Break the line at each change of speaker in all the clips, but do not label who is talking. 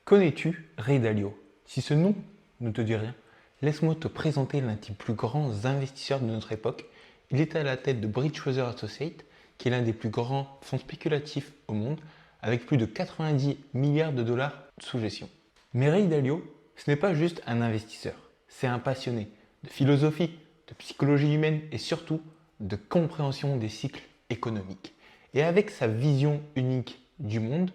Connais-tu Ray Dalio? Si ce nom ne te dit rien, laisse-moi te présenter l'un des plus grands investisseurs de notre époque. Il est à la tête de Bridgewater Associates, qui est l'un des plus grands fonds spéculatifs au monde, avec plus de 90 milliards de dollars sous gestion. Mais Ray Dalio, ce n'est pas juste un investisseur, c'est un passionné de philosophie, de psychologie humaine et surtout de compréhension des cycles économiques. Et avec sa vision unique du monde,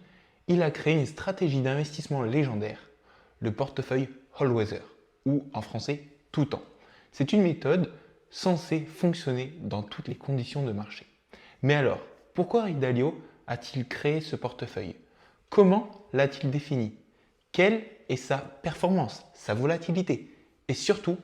il a créé une stratégie d'investissement légendaire, le portefeuille All Weather, ou en français tout temps. C'est une méthode censée fonctionner dans toutes les conditions de marché. Mais alors, pourquoi Ray Dalio a-t-il créé ce portefeuille? Comment l'a-t-il défini? Quelle est sa performance, sa volatilité? Et surtout,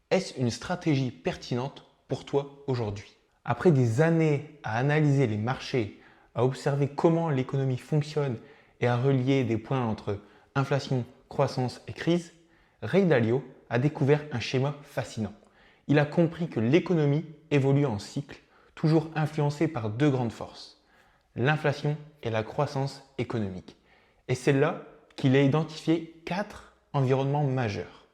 est-ce une stratégie pertinente pour toi aujourd'hui? Après des années à analyser les marchés, à observer comment l'économie fonctionne et à relier des points entre inflation, croissance et crise, Ray Dalio a découvert un schéma fascinant. Il a compris que l'économie évolue en cycle, toujours influencée par deux grandes forces, l'inflation et la croissance économique. Et c'est là qu'il a identifié 4 environnements majeurs.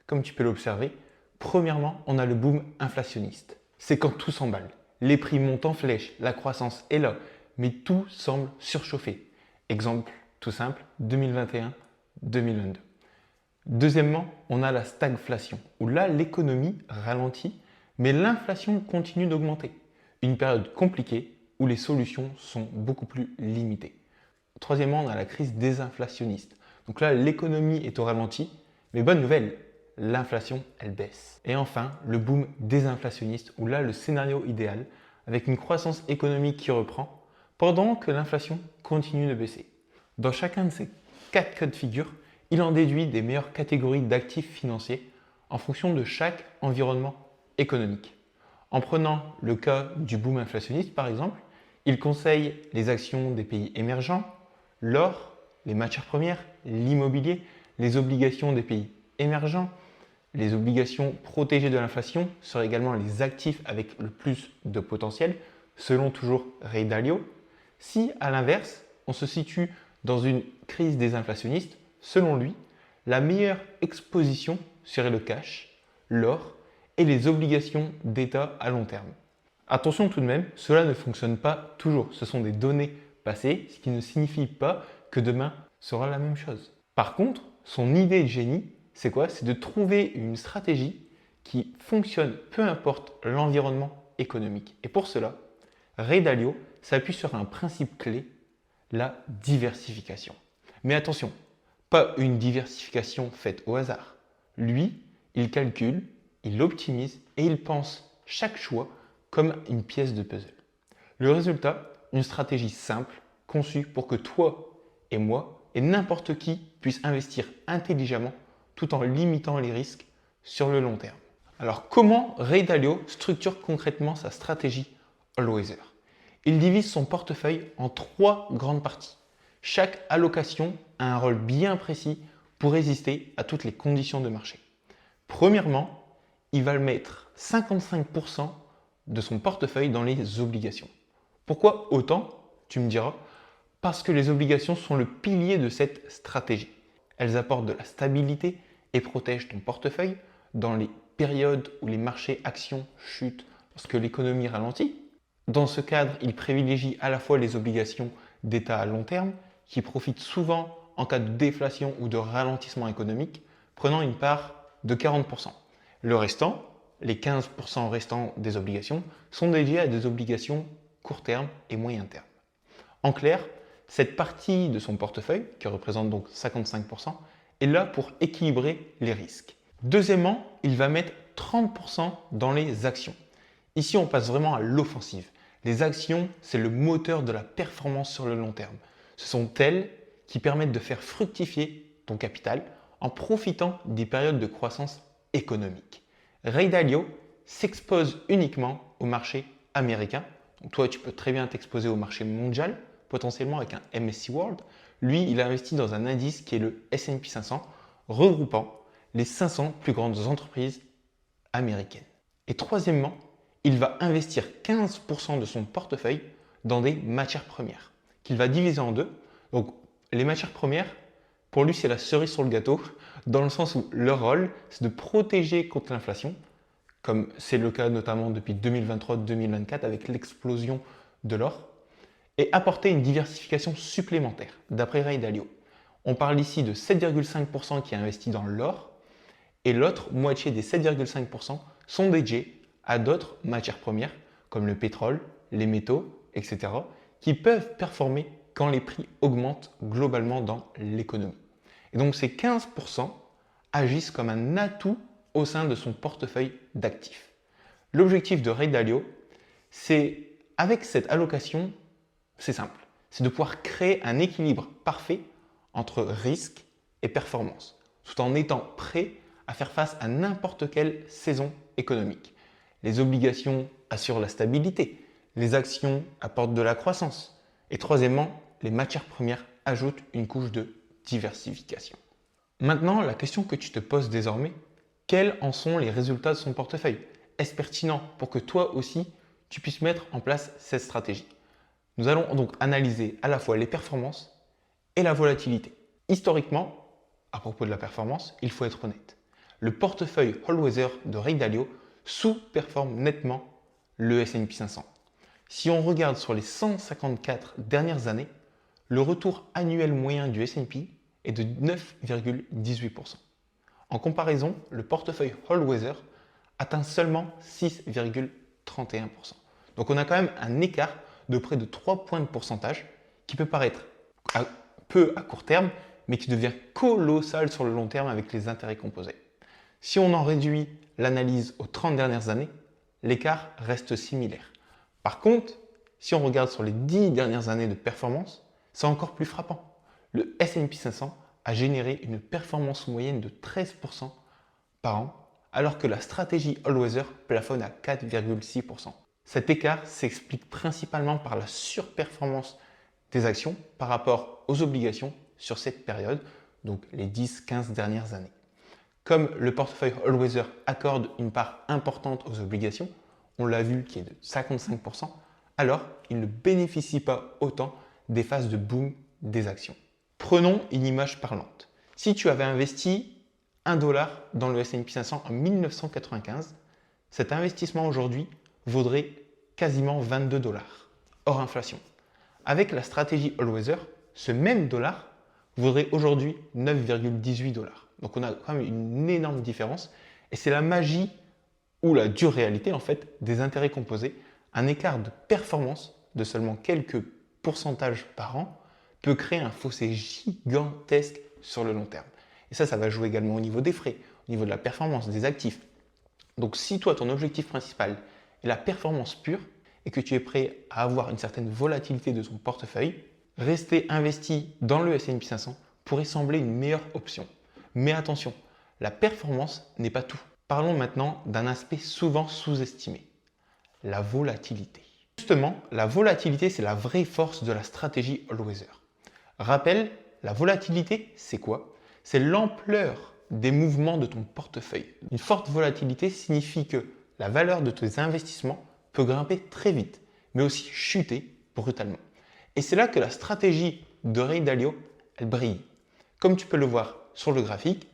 Comme tu peux l'observer, premièrement, on a le boom inflationniste. C'est quand tout s'emballe. Les prix montent en flèche, la croissance est là, mais tout semble surchauffer. Exemple tout simple, 2021-2022. Deuxièmement, on a la stagflation, où là l'économie ralentit, mais l'inflation continue d'augmenter. Une période compliquée où les solutions sont beaucoup plus limitées. Troisièmement, on a la crise désinflationniste. Donc là, l'économie est au ralenti, mais bonne nouvelle, l'inflation, elle baisse. Et enfin, le boom désinflationniste, où là, le scénario idéal, avec une croissance économique qui reprend, pendant que l'inflation continue de baisser. Dans chacun de ces 4 cas de figure, il en déduit des meilleures catégories d'actifs financiers en fonction de chaque environnement économique. En prenant le cas du boom inflationniste, par exemple, il conseille les actions des pays émergents, l'or, les matières premières, l'immobilier, les obligations des pays émergents. Les obligations protégées de l'inflation seraient également les actifs avec le plus de potentiel, selon toujours Ray Dalio. Si, à l'inverse, on se situe dans une crise désinflationniste, selon lui, la meilleure exposition serait le cash, l'or et les obligations d'État à long terme. Attention tout de même, cela ne fonctionne pas toujours. Ce sont des données passées, ce qui ne signifie pas que demain sera la même chose. Par contre, son idée de génie, c'est quoi? C'est de trouver une stratégie qui fonctionne peu importe l'environnement économique. Et pour cela, Ray Dalio s'appuie sur un principe clé, la diversification. Mais attention, pas une diversification faite au hasard. Lui, il calcule, il optimise et il pense chaque choix comme une pièce de puzzle. Le résultat, une stratégie simple, conçue pour que toi et moi et n'importe qui puisse investir intelligemment tout en limitant les risques sur le long terme. Alors comment Ray Dalio structure concrètement sa stratégie All Weather? Il divise son portefeuille en 3 grandes parties. Chaque allocation a un rôle bien précis pour résister à toutes les conditions de marché. Premièrement, il va mettre 55% de son portefeuille dans les obligations. Pourquoi autant? Tu me diras. Parce que les obligations sont le pilier de cette stratégie. Elles apportent de la stabilité et protègent ton portefeuille dans les périodes où les marchés actions chutent lorsque l'économie ralentit. Dans ce cadre, il privilégie à la fois les obligations d'État à long terme qui profitent souvent en cas de déflation ou de ralentissement économique, prenant une part de 40%. Le restant, les 15% restants des obligations, sont dédiés à des obligations court terme et moyen terme. En clair, cette partie de son portefeuille, qui représente donc 55%, est là pour équilibrer les risques. Deuxièmement, il va mettre 30% dans les actions. Ici, on passe vraiment à l'offensive. Les actions, c'est le moteur de la performance sur le long terme. Ce sont elles qui permettent de faire fructifier ton capital en profitant des périodes de croissance économique. Ray Dalio s'expose uniquement au marché américain. Donc toi, tu peux très bien t'exposer au marché mondial, potentiellement avec un MSCI World. Lui, il a investi dans un indice qui est le S&P 500, regroupant les 500 plus grandes entreprises américaines. Et troisièmement, il va investir 15% de son portefeuille dans des matières premières, qu'il va diviser en deux. Donc, les matières premières, pour lui, c'est la cerise sur le gâteau, dans le sens où leur rôle, c'est de protéger contre l'inflation, comme c'est le cas notamment depuis 2023-2024 avec l'explosion de l'or, et apporter une diversification supplémentaire, d'après Ray Dalio. On parle ici de 7,5% qui est investi dans l'or, et l'autre moitié des 7,5% sont dédiés à d'autres matières premières, comme le pétrole, les métaux, etc., qui peuvent performer quand les prix augmentent globalement dans l'économie. Et donc ces 15% agissent comme un atout au sein de son portefeuille d'actifs. L'objectif de Ray Dalio, c'est avec cette allocation, c'est simple, c'est de pouvoir créer un équilibre parfait entre risque et performance, tout en étant prêt à faire face à n'importe quelle saison économique. Les obligations assurent la stabilité, les actions apportent de la croissance, et troisièmement, les matières premières ajoutent une couche de diversification. Maintenant, la question que tu te poses désormais, quels en sont les résultats de son portefeuille? Est-ce pertinent pour que toi aussi, tu puisses mettre en place cette stratégie? Nous allons donc analyser à la fois les performances et la volatilité. Historiquement, à propos de la performance, il faut être honnête. Le portefeuille All-Weather de Ray Dalio sous-performe nettement le S&P 500. Si on regarde sur les 154 dernières années, le retour annuel moyen du S&P est de 9,18%. En comparaison, le portefeuille All-Weather atteint seulement 6,31%. Donc on a quand même un écart de près de 3 points de pourcentage qui peut paraître peu à court terme, mais qui devient colossal sur le long terme avec les intérêts composés. Si on en réduit l'analyse aux 30 dernières années, l'écart reste similaire. Par contre, si on regarde sur les 10 dernières années de performance, c'est encore plus frappant. Le S&P 500 a généré une performance moyenne de 13% par an, alors que la stratégie All-Weather plafonne à 4,6%. Cet écart s'explique principalement par la surperformance des actions par rapport aux obligations sur cette période, donc les 10-15 dernières années. Comme le portefeuille All-Weather accorde une part importante aux obligations, on l'a vu qui est de 55%, alors il ne bénéficie pas autant des phases de boom des actions. Prenons une image parlante. Si tu avais investi $1 dans le S&P 500 en 1995, cet investissement aujourd'hui vaudrait quasiment $22, hors inflation. Avec la stratégie All-Weather, ce même dollar vaudrait aujourd'hui $9,18. Donc on a quand même une énorme différence et c'est la magie ou la dure réalité en fait des intérêts composés. Un écart de performance de seulement quelques pourcentages par an peut créer un fossé gigantesque sur le long terme. Et ça va jouer également au niveau des frais, au niveau de la performance des actifs. Donc si toi, ton objectif principal est la performance pure et que tu es prêt à avoir une certaine volatilité de ton portefeuille, rester investi dans le S&P 500 pourrait sembler une meilleure option. Mais attention, la performance n'est pas tout. Parlons maintenant d'un aspect souvent sous-estimé, la volatilité. Justement, la volatilité, c'est la vraie force de la stratégie All-Weather. Rappel, la volatilité, c'est quoi? C'est l'ampleur des mouvements de ton portefeuille. Une forte volatilité signifie que la valeur de tes investissements peut grimper très vite, mais aussi chuter brutalement. Et c'est là que la stratégie de Ray Dalio, elle brille. Comme tu peux le voir sur le graphique,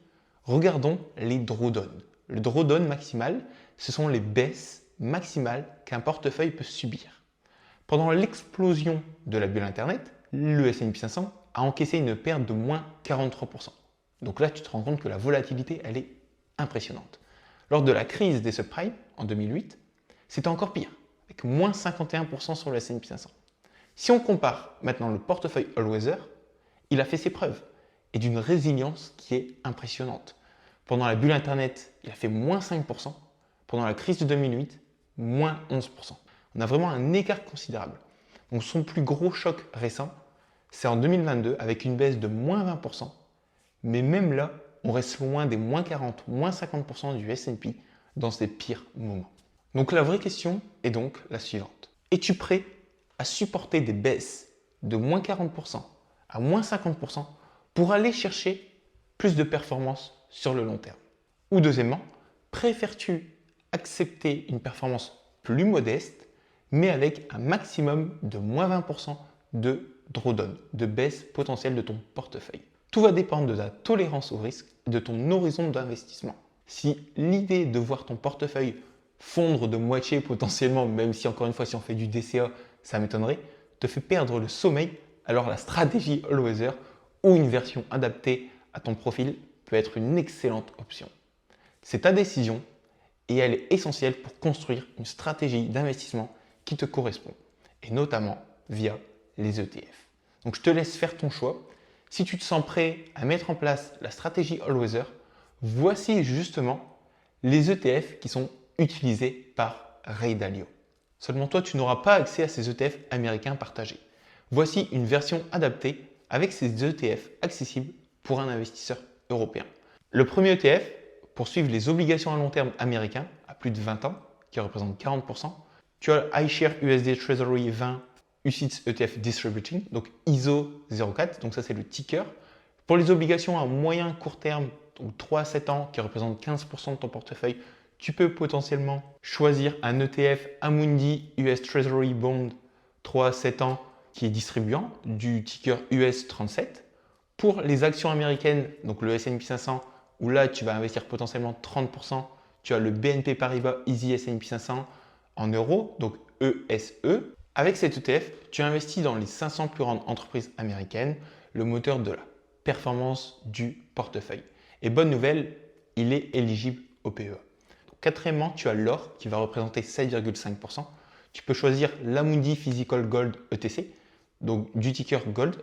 regardons les drawdowns. Le drawdown maximal, ce sont les baisses maximales qu'un portefeuille peut subir. Pendant l'explosion de la bulle Internet, le S&P 500 a encaissé une perte de moins 43%. Donc là, tu te rends compte que la volatilité, elle est impressionnante. Lors de la crise des subprimes en 2008, c'était encore pire, avec moins 51% sur le S&P 500. Si on compare maintenant le portefeuille All-Weather, il a fait ses preuves et d'une résilience qui est impressionnante. Pendant la bulle Internet, il a fait moins 5%. Pendant la crise de 2008, moins 11%. On a vraiment un écart considérable. Donc son plus gros choc récent, c'est en 2022 avec une baisse de moins 20%. Mais même là, on reste loin des moins 40, moins 50% du S&P dans ses pires moments. Donc la vraie question est donc la suivante. Es-tu prêt à supporter des baisses de moins 40% à moins 50% pour aller chercher plus de performance sur le long terme? Ou deuxièmement, préfères-tu accepter une performance plus modeste, mais avec un maximum de moins 20% de drawdown, de baisse potentielle de ton portefeuille? Tout va dépendre de ta tolérance au risque et de ton horizon d'investissement. Si l'idée de voir ton portefeuille fondre de moitié potentiellement, même si encore une fois si on fait du DCA, ça m'étonnerait, te fait perdre le sommeil, alors la stratégie All Weather ou une version adaptée à ton profil peut être une excellente option. C'est ta décision et elle est essentielle pour construire une stratégie d'investissement qui te correspond et notamment via les ETF. Donc je te laisse faire ton choix. Si tu te sens prêt à mettre en place la stratégie All Weather, voici justement les ETF qui sont utilisés par Ray Dalio. Seulement toi, tu n'auras pas accès à ces ETF américains partagés. Voici une version adaptée avec ces ETF accessibles pour un investisseur européen. Le premier ETF, pour suivre les obligations à long terme américains à plus de 20 ans, qui représentent 40%, tu as iShares USD Treasury 20 UCITS ETF Distributing, donc ISO 04, donc ça c'est le ticker. Pour les obligations à moyen court terme, donc 3 à 7 ans, qui représentent 15% de ton portefeuille, tu peux potentiellement choisir un ETF Amundi US Treasury Bond 3 à 7 ans qui est distribuant du ticker US 37. Pour les actions américaines, donc le S&P 500, où là tu vas investir potentiellement 30%, tu as le BNP Paribas Easy S&P 500 en euros, donc ESE. Avec cet ETF, tu investis dans les 500 plus grandes entreprises américaines, le moteur de la performance du portefeuille. Et bonne nouvelle, il est éligible au PEA. Quatrièmement, tu as l'or qui va représenter 7,5%. Tu peux choisir l'Amundi Physical Gold ETC, donc du ticker Gold.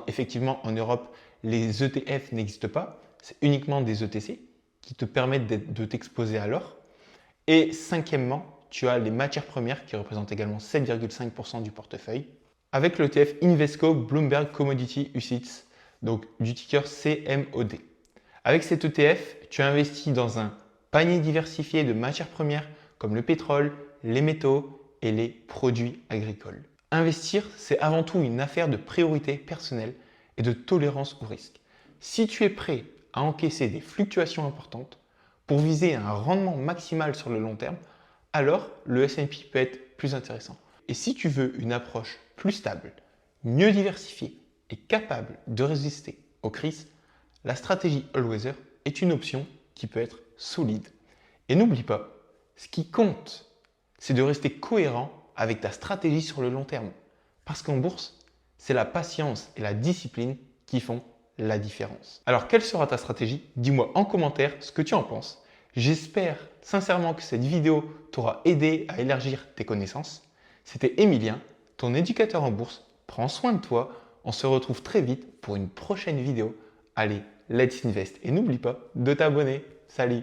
Effectivement, en Europe, les ETF n'existent pas. C'est uniquement des ETC qui te permettent de t'exposer à l'or. Et cinquièmement, tu as les matières premières qui représentent également 7,5% du portefeuille. Avec l'ETF Invesco Bloomberg Commodity UCITS, donc du ticker CMOD. Avec cet ETF, tu investis dans un panier diversifié de matières premières comme le pétrole, les métaux et les produits agricoles. Investir, c'est avant tout une affaire de priorité personnelle et de tolérance au risque. Si tu es prêt à encaisser des fluctuations importantes pour viser un rendement maximal sur le long terme, alors le S&P peut être plus intéressant. Et si tu veux une approche plus stable, mieux diversifiée et capable de résister aux crises, la stratégie All Weather est une option qui peut être solide. Et n'oublie pas, ce qui compte, c'est de rester cohérent avec ta stratégie sur le long terme. Parce qu'en bourse, c'est la patience et la discipline qui font la différence. Alors, quelle sera ta stratégie? Dis-moi en commentaire ce que tu en penses. J'espère sincèrement que cette vidéo t'aura aidé à élargir tes connaissances. C'était Emilien, ton éducateur en bourse. Prends soin de toi. On se retrouve très vite pour une prochaine vidéo. Allez, let's invest. Et n'oublie pas de t'abonner. Salut!